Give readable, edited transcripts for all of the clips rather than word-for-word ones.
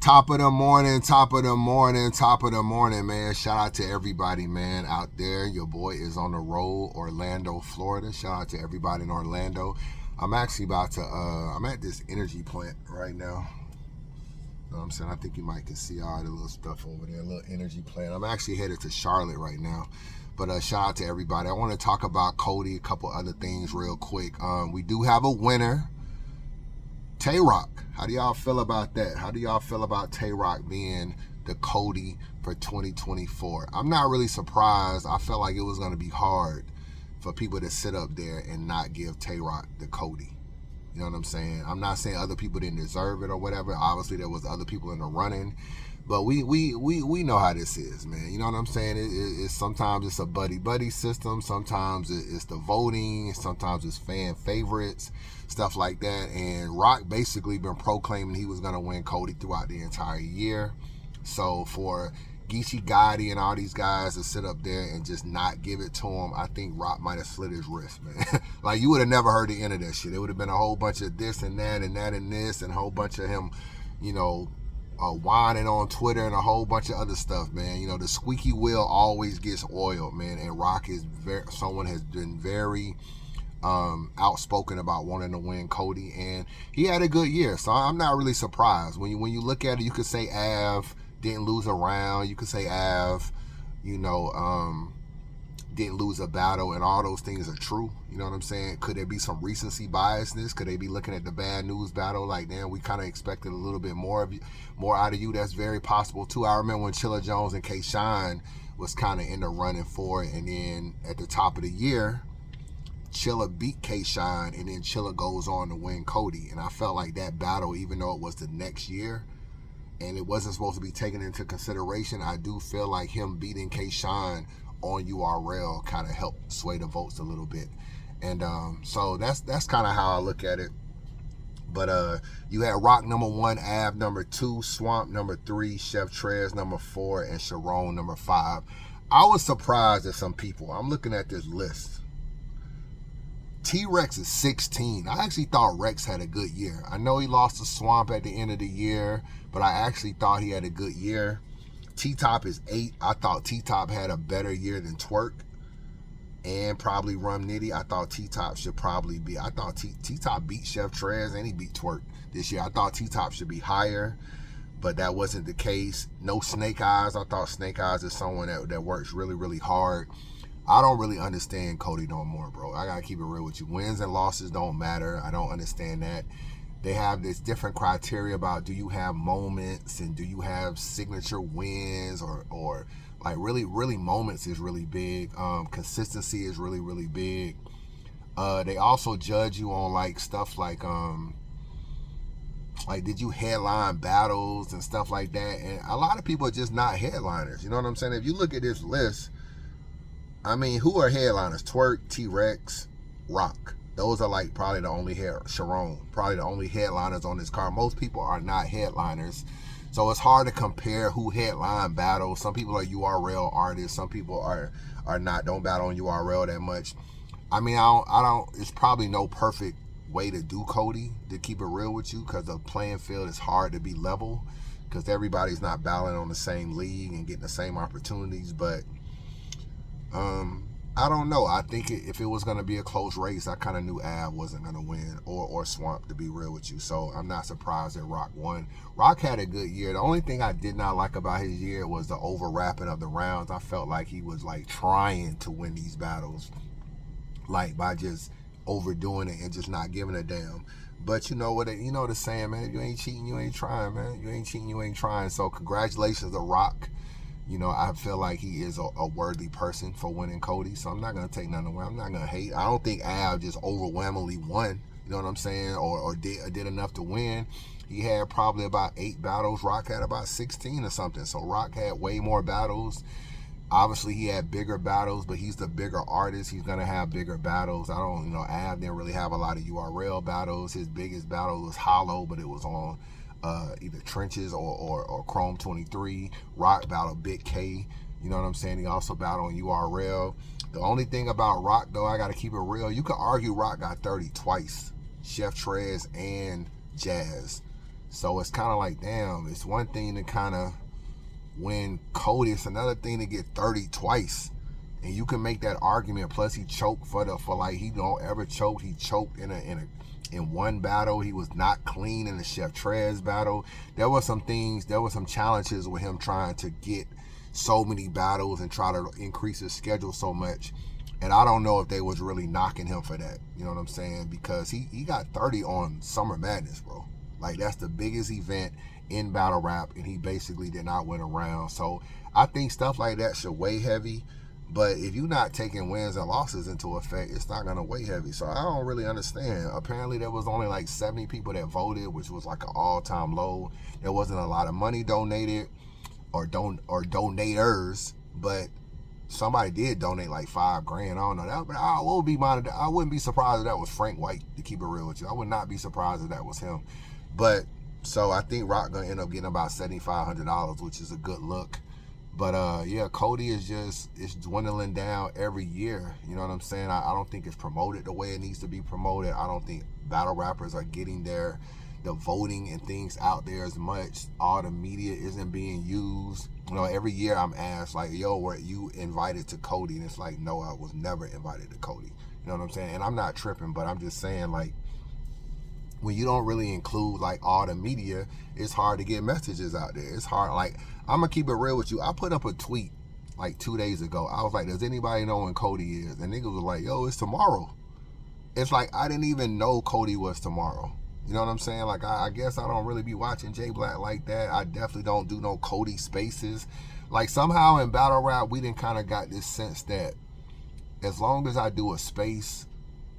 Top of the morning, top of the morning, top of the morning, man. Shout out to everybody, man, out there. Your boy is on the road, Orlando, Florida. Shout out to everybody in Orlando. I'm actually about to, I'm at this energy plant right now. You know what I'm saying? I think you might can see all the little stuff over there, a little energy plant. I'm actually headed to Charlotte right now. But shout out to everybody. I want to talk about Coty, a couple other things real quick. We do have a winner. Tay-Rock, how do y'all feel about that? How do y'all feel about Tay-Rock being the Coty for 2024? I'm not really surprised. I felt like it was going to be hard for people to sit up there and not give Tay-Rock the Coty. You know what I'm saying? I'm not saying other people didn't deserve it or whatever. Obviously, there was other people in the running. But we know how this is, man. You know what I'm saying? It's sometimes it's a buddy system. Sometimes it's the voting. Sometimes it's fan favorites, stuff like that. And Rock basically been proclaiming he was going to win Coty throughout the entire year. So for Geechee Gotti and all these guys to sit up there and just not give it to him, I think Rock might have slit his wrist, man. Like, you would have never heard the end of that shit. It would have been a whole bunch of this and that and that and this and a whole bunch of him, you know, whining on Twitter and a whole bunch of other stuff, man. You know, the squeaky wheel always gets oiled, man. And Rock is someone has been very outspoken about wanting to win Coty, and he had a good year. So I'm not really surprised. When you look at it, you could say Av didn't lose a round. You could say Av, you know, didn't lose a battle, and all those things are true. You know what I'm saying? Could there be some recency biasness? Could they be looking at the bad news battle like, damn, we kind of expected a little bit more out of you? That's very possible too. I remember when Chilla Jones and K-Shine was kind of in the running for it, and then at the top of the year, Chilla beat K-Shine, and then Chilla goes on to win Coty. And I felt like that battle, even though it was the next year and it wasn't supposed to be taken into consideration, I do feel like him beating K-Shine on URL kind of helped sway the votes a little bit. And so that's kind of how I look at it. But you had Rock number 1, Av number 2, Swamp number 3, Chef Trez number 4, and Sharon number 5. I was surprised at some people. I'm looking at this list. T-Rex is 16. I actually thought Rex had a good year. I know he lost to Swamp at the end of the year, but I actually thought he had a good year. T-Top is 8. I thought T-Top had a better year than Twerk and probably Rum Nitty. I thought T-Top should probably be. I thought T-Top beat Chef Trez and he beat Twerk this year. I thought T-Top should be higher, but that wasn't the case. No Snake Eyes. I thought Snake Eyes is someone that works really, really hard. I don't really understand Coty no more, bro. I gotta keep it real with you. Wins and losses don't matter. I don't understand that. They have this different criteria about, do you have moments and do you have signature wins, or like really moments is really big. Consistency is really, really big. They also judge you on like stuff like did you headline battles and stuff like that. And a lot of people are just not headliners. You know what I'm saying? If you look at this list, I mean, who are headliners? Twerk, T-Rex, Rock. Those are like probably the only Sharon, probably the only headliners on this card. Most people are not headliners. So it's hard to compare who headline battles. Some people are URL artists. Some people are not, don't battle on URL that much. I mean, I don't, it's probably no perfect way to do Coty, to keep it real with you, because the playing field is hard to be level because everybody's not battling on the same league and getting the same opportunities. But I don't know. I think if it was going to be a close race, I kind of knew Av wasn't going to win, or Swamp, to be real with you. So I'm not surprised that Rock won. Rock had a good year. The only thing I did not like about his year was the overwrapping of the rounds. I felt like he was like trying to win these battles, like by just overdoing it and just not giving a damn. But you know what? You know the saying, man. If you ain't cheating, you ain't trying, man. You ain't cheating, you ain't trying. So congratulations to Rock. You know, I feel like he is a worthy person for winning Coty, so I'm not going to take nothing away. I'm not going to hate. I don't think Av just overwhelmingly won, you know what I'm saying, or did enough to win. He had probably about 8 battles. Rock had about 16 or something, so Rock had way more battles. Obviously, he had bigger battles, but he's the bigger artist. He's going to have bigger battles. Av didn't really have a lot of URL battles. His biggest battle was Hollow, but it was on either Trenches or Chrome 23. Rock battled Big K. You know what I'm saying? He also battled on URL. The only thing about Rock, though, I got to keep it real. You could argue Rock got 30 twice. Chef Trez and Jazz. So it's kind of like, damn, it's one thing to kind of win Coty. It's another thing to get 30 twice. And you can make that argument. Plus, he choked for like he don't ever choke. He choked in one battle. He was not clean in the Chef Trez battle. There were some challenges with him trying to get so many battles and try to increase his schedule so much. And I don't know if they was really knocking him for that. You know what I'm saying? Because he got 30 on Summer Madness, bro. Like, that's the biggest event in battle rap, and he basically did not win a round. So I think stuff like that should weigh heavy. But if you're not taking wins and losses into effect, it's not going to weigh heavy. So I don't really understand. Apparently, there was only like 70 people that voted, which was like an all-time low. There wasn't a lot of money donated or donators, but somebody did donate like $5 grand. I don't know that, but I wouldn't be surprised if that was Frank White, to keep it real with you. I would not be surprised if that was him. But so I think Rock gonna end up getting about $7,500, which is a good look. But yeah, Coty it's dwindling down every year. You know what I'm saying? I don't think it's promoted the way it needs to be promoted. I don't think battle rappers are getting the voting and things out there as much. All the media isn't being used. You know, every year I'm asked like, yo, were you invited to Coty? And it's like, no, I was never invited to Coty. You know what I'm saying? And I'm not tripping, but I'm just saying, like, when you don't really include like all the media, it's hard to get messages out there. It's hard. Like, I'm gonna keep it real with you. I put up a tweet like 2 days ago. I was like, does anybody know when Coty is? And niggas was like, yo, it's tomorrow. It's like, I didn't even know Coty was tomorrow. You know what I'm saying? Like, I guess I don't really be watching J Black like that. I definitely don't do no Coty spaces. Like, somehow in battle rap, we done kind of got this sense that as long as I do a space,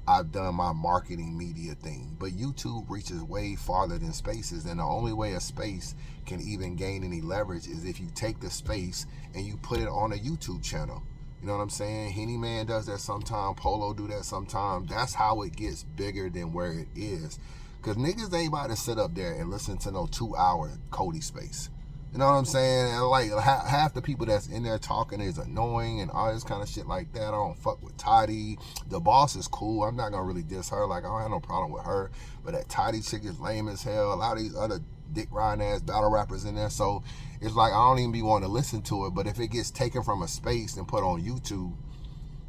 I've done my marketing media thing. But YouTube reaches way farther than spaces, and the only way a space can even gain any leverage is if you take the space and you put it on a YouTube channel. You know what I'm saying? Henny Man does that sometime, Polo do that sometime. That's how it gets bigger than where it is. Because niggas ain't about to sit up there and listen to no 2-hour Coty space. You know what I'm saying? And like, half the people that's in there talking is annoying and all this kind of shit like that. I don't fuck with Toddy. The Boss is cool. I'm not gonna really diss her. Like, I don't have no problem with her. But that Toddy chick is lame as hell. A lot of these other dick riding ass battle rappers in there. So it's like, I don't even be wanting to listen to it. But if it gets taken from a space and put on YouTube,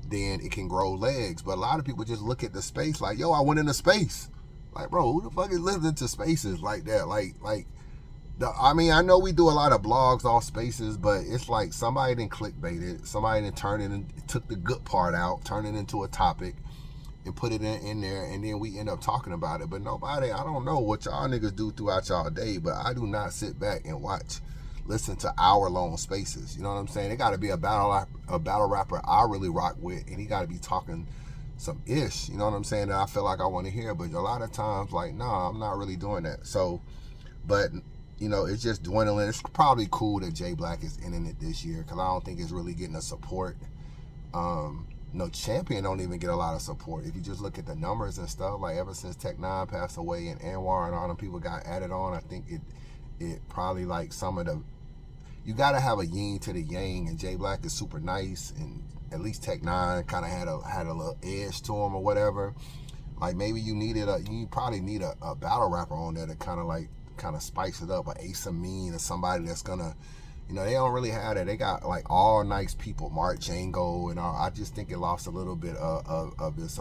then it can grow legs. But a lot of people just look at the space like, yo, I went into space. Like, bro, who the fuck is listening to spaces like that? I mean, I know we do a lot of blogs off spaces, but it's like somebody didn't clickbait it. Somebody didn't turn it and took the good part out, turn it into a topic, and put it in there, and then we end up talking about it. But nobody, I don't know what y'all niggas do throughout y'all day, but I do not sit back and listen to hour-long spaces. You know what I'm saying? It got to be a battle rapper I really rock with, and he got to be talking some ish, you know what I'm saying, that I feel like I want to hear. But a lot of times, like, nah, I'm not really doing that. So, but, you know, it's just dwindling. It's probably cool that J Black is in it this year, because I don't think it's really getting the support. No, Champion don't even get a lot of support. If you just look at the numbers and stuff, like ever since Tech 9 passed away and Anwar and all them people got added on, I think it probably like some of the, you got to have a yin to the yang, and J Black is super nice, and at least Tech 9 kind of had a little edge to him or whatever. Like, maybe you probably need a battle rapper on there to kind of spice it up, a Ace Amin or somebody that's gonna, you know, they don't really have that. They got like all nice people, Mark Django and all. I just think it lost a little bit of its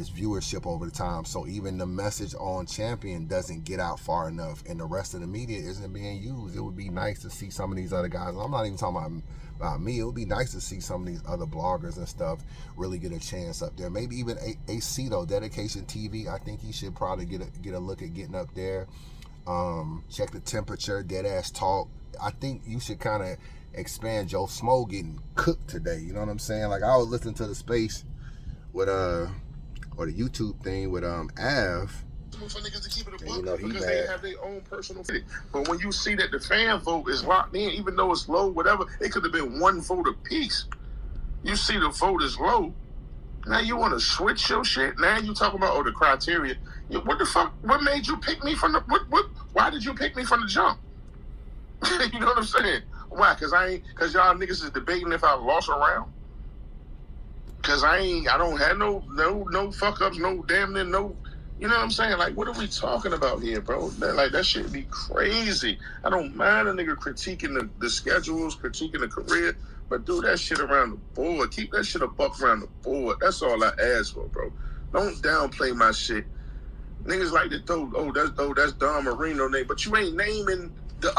viewership over the time. So even the message on Champion doesn't get out far enough, and the rest of the media isn't being used. It would be nice to see some of these other guys. I'm not even talking about me. It would be nice to see some of these other bloggers and stuff really get a chance up there. Maybe even AC though, Dedication TV. I think he should probably get a look at getting up there. Check the Temperature, Dead Ass Talk. I think you should kind of expand Joe Smo getting cooked today. You know what I'm saying? Like, I was listening to the space with or the YouTube thing with Av. For niggas to keep it a book, you know, because they have their own personal feeling. But when you see that the fan vote is locked in, even though it's low, whatever, it could have been one vote apiece. You see the vote is low. Now you want to switch your shit. Now you talking about the criteria. What the fuck? What made you pick me from the what? Why did you pick me from the jump? You know what I'm saying? Why? Because y'all niggas is debating if I lost a round. Because I don't have no fuck ups, no damn near no You know what I'm saying? Like, what are we talking about here, bro? Like, that shit be crazy. I don't mind a nigga critiquing the schedules, critiquing the career, but do that shit around the board. Keep that shit a buck around the board. That's all I ask for, bro. Don't downplay my shit. Niggas like to throw, that's Don Marino name, but you ain't naming the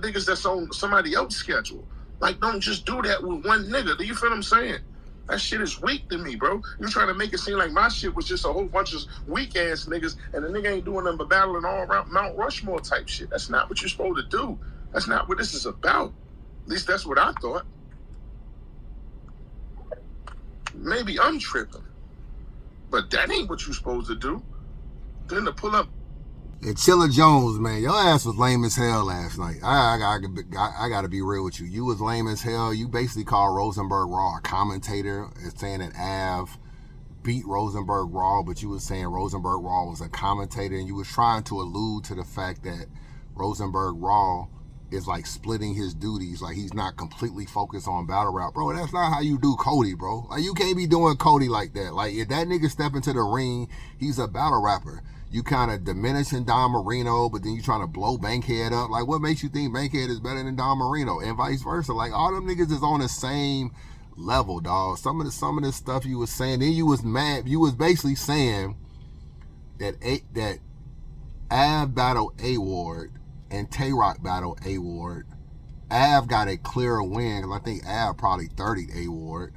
niggas that's on somebody else's schedule. Like, don't just do that with one nigga. Do you feel what I'm saying? That shit is weak to me, bro. You trying to make it seem like my shit was just a whole bunch of weak ass niggas, and the nigga ain't doing nothing but battling all around Mount Rushmore type shit. That's not what you're supposed to do. That's not what this is about. At least that's what I thought. Maybe I'm tripping, but that ain't what you're supposed to do. Then to pull up. And Chilla Jones, man, your ass was lame as hell last night. I gotta be real with you. You was lame as hell. You basically called Rosenberg Raw a commentator, saying that Av beat Rosenberg Raw, but you was saying Rosenberg Raw was a commentator, and you was trying to allude to the fact that Rosenberg Raw is like splitting his duties, like he's not completely focused on battle rap. Bro, that's not how you do Coty, bro. Like, you can't be doing Coty like that. Like, if that nigga step into the ring, he's a battle rapper. You kind of diminishing Don Marino, but then you trying to blow Bankhead up. Like, what makes you think Bankhead is better than Don Marino, and vice versa? Like, all them niggas is on the same level, dog. Some of this stuff you was saying, then you was mad. You was basically saying that Av battled A-Ward and Tay-Rock battled A-Ward. Av got a clear win, because I think Av probably 30'd A-Ward.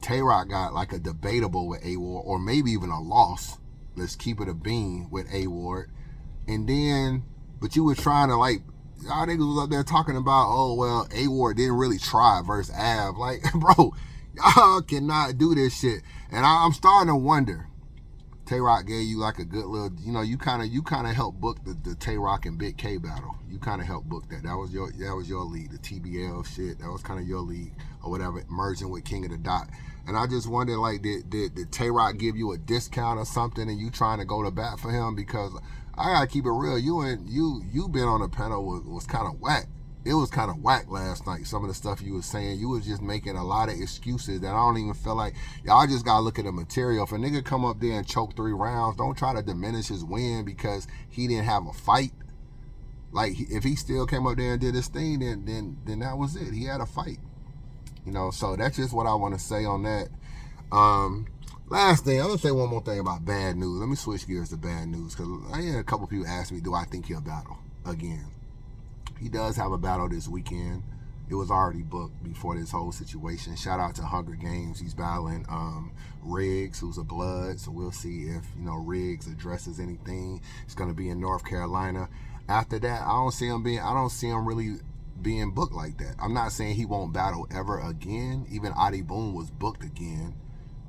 Tay-Rock got like a debatable with A-Ward, or maybe even a loss. Let's keep it a bean with A-Ward. And then, but you were trying to, like, y'all niggas was up there talking about, oh, well, A-Ward didn't really try versus Av. Like, bro, y'all cannot do this shit. And I'm starting to wonder. Tay-Rock gave you like a good little, you kind of helped book the Tay-Rock and Big K battle. You kind of helped book that. That was your lead, the TBL shit. That was kind of your league or whatever, merging with King of the Dot. And I just wondered, like, did Tay-Rock give you a discount or something, and you trying to go to bat for him? Because I gotta keep it real. You been on the panel was kind of whack. It was kind of whack last night. Some of the stuff you was saying, you was just making a lot of excuses that I don't even feel like. Y'all just gotta look at the material. If a nigga come up there and choke 3 rounds, don't try to diminish his win because he didn't have a fight. Like, if he still came up there and did his thing, then that was it. He had a fight. So that's just what I want to say on that. Last thing, I'm gonna say one more thing about bad news. Let me switch gears to bad news, because I had a couple people ask me, do I think he'll battle again? He does have a battle this weekend. It was already booked before this whole situation. Shout out to Hunger Games. He's battling Riggs, who's a blood. So we'll see if Riggs addresses anything. It's gonna be in North Carolina. After that, I don't see him really being booked like that. I'm not saying he won't battle ever again. Even Adi Boom was booked again,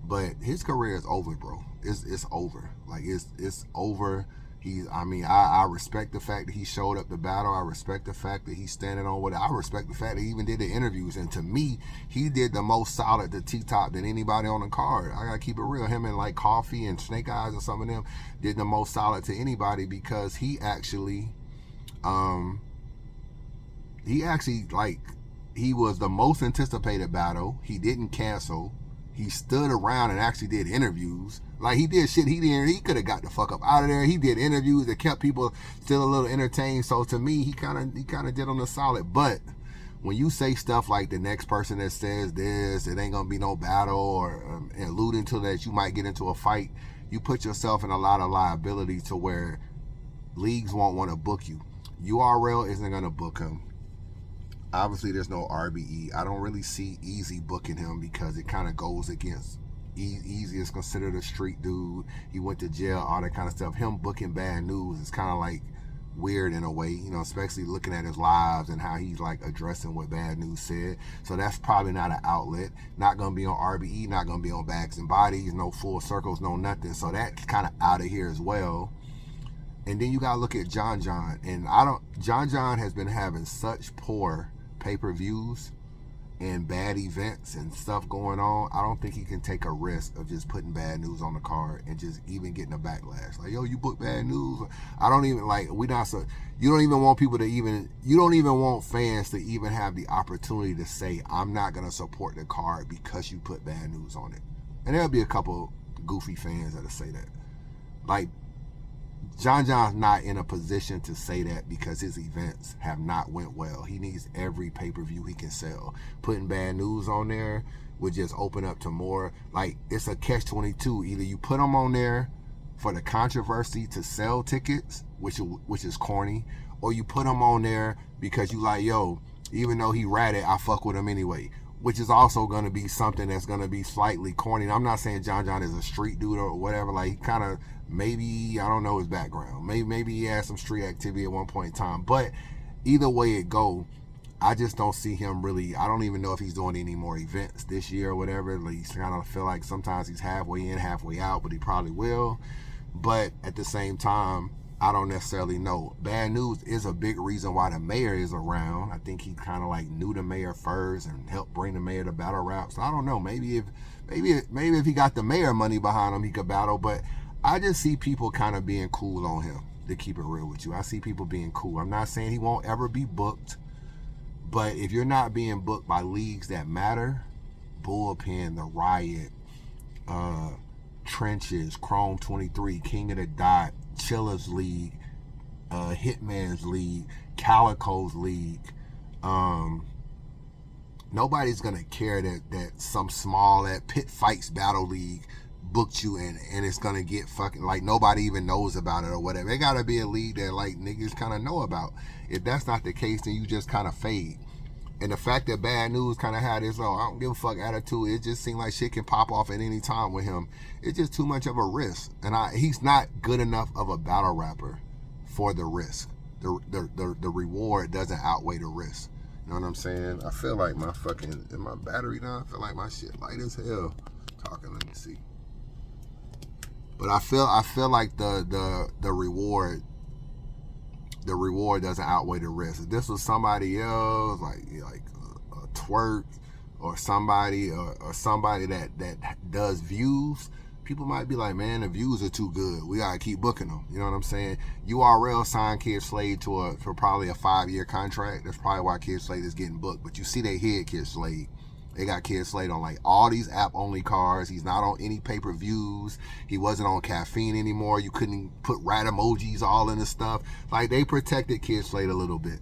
but his career is over, bro. It's over. Like, it's over. I respect the fact that he showed up to battle. I respect the fact that he's standing on what. I respect the fact that he even did the interviews. And to me, he did the most solid to T-Top than anybody on the card. I gotta keep it real. Him and like Coffee and Snake Eyes and some of them did the most solid to anybody, because he actually he was the most anticipated battle. He didn't cancel. He stood around and actually did interviews. Like, he did shit he could have got the fuck up out of there. He did interviews that kept people still a little entertained. So to me, he kind of did on the solid. But when you say stuff like the next person that says this, it ain't gonna be no battle, or alluding to that you might get into a fight, you put yourself in a lot of liability to where leagues won't want to book you. URL isn't gonna book him. Obviously, there's no RBE. I don't really see Easy booking him, because it kind of goes against Easy is considered a street dude. He went to jail, all that kind of stuff. Him booking Bad News is kind of like weird in a way, especially looking at his lives and how he's like addressing what Bad News said. So that's probably not an outlet. Not going to be on RBE, not going to be on Bags and Bodies, no Full Circles, no nothing. So that's kind of out of here as well. And then you got to look at John. And John has been having such poor pay-per-views and bad events and stuff going on. I don't think he can take a risk of just putting Bad News on the card and just even getting a backlash. Like, yo, you book Bad News. I don't even you don't even want people to you don't even want fans to even have the opportunity to say, I'm not going to support the card because you put Bad News on it. And there'll be a couple goofy fans that'll say that. like, John John's not in a position to say that because his events have not went well. He needs every pay-per-view he can sell. Putting Bad News on there would just open up to more. Like, it's a catch-22. Either you put him on there for the controversy to sell tickets, which is corny, or you put him on there because you like, yo, even though he ratted, I fuck with him anyway, which is also going to be something that's going to be slightly corny. And I'm not saying John John is a street dude or whatever. Like, he kind of, maybe, I don't know his background. Maybe he had some street activity at one point in time. But either way it go, I just don't see him really. I don't even know if he's doing any more events this year or whatever. Like, he's kind of feel like sometimes he's halfway in, halfway out, but he probably will. But at the same time, I don't necessarily know. Bad News is a big reason why the mayor is around. I think he kind of like knew the mayor first and helped bring the mayor to battle rap. So I don't know. Maybe if he got the mayor money behind him, he could battle. But I just see people kind of being cool on him, to keep it real with you. I see people being cool. I'm not saying he won't ever be booked, but if you're not being booked by leagues that matter, Bullpen, The Riot, Trenches, Chrome 23, King of the Dot, Chillers League, Hitman's League, Calico's League, nobody's gonna care that some small at Pit Fights Battle League booked you and it's gonna get fucking, like, nobody even knows about it or whatever. It gotta be a league that like niggas kind of know about. If that's not the case, then you just kind of fade. And the fact that Bad News kind of had this, I don't give a fuck attitude, it just seemed like shit can pop off at any time with him. It's just too much of a risk. And he's not good enough of a battle rapper for the risk. The reward doesn't outweigh the risk. You know what I'm saying? I feel like is my battery down? I feel like my shit light as hell. Talking, let me see. But I feel like the reward doesn't outweigh the risk. If this was somebody else, like a Twerk or somebody that does views, people might be like, man, the views are too good. We gotta keep booking them. You know what I'm saying? URL signed Kid Slade for probably a 5-year contract. That's probably why Kid Slade is getting booked. But you see they hit Kid Slade. They got Kid Slade on like all these app-only cards. He's not on any pay-per-views. He wasn't on Caffeine anymore. You couldn't put rat emojis all in the stuff. Like, they protected Kid Slade a little bit.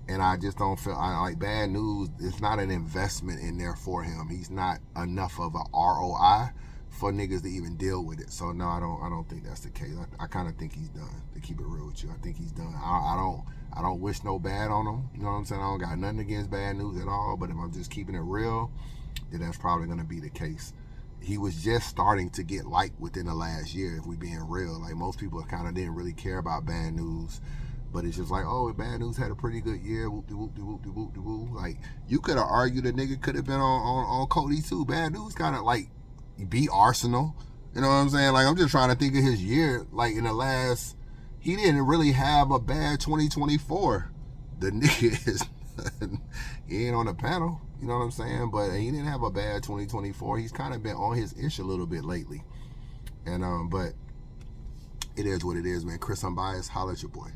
And I just don't feel, like, Bad News, it's not an investment in there for him. He's not enough of a ROI for niggas to even deal with it. So no, I don't think that's the case. I kind of think he's done, to keep it real with you. I think he's done. I don't wish no bad on him. You know what I'm saying? I don't got nothing against Bad News at all, but if I'm just keeping it real, then that's probably going to be the case. He was just starting to get liked within the last year, if we being real. Like, most people kind of didn't really care about Bad News, but it's just like, oh, Bad News had a pretty good year, whoop-de-whoop-de-whoop-de-whoop-de-whoop. Like, you could have argued a nigga could have been on Coty too. Bad News kind of like beat Arsenal. You know what I'm saying? Like, I'm just trying to think of his year, like, in the last, he didn't really have a bad 2024. The nigga is, he ain't on the panel, you know what I'm saying? But he didn't have a bad 2024. He's kind of been on his ish a little bit lately. And, but it is what it is, man. Chris Unbiased, holla at your boy.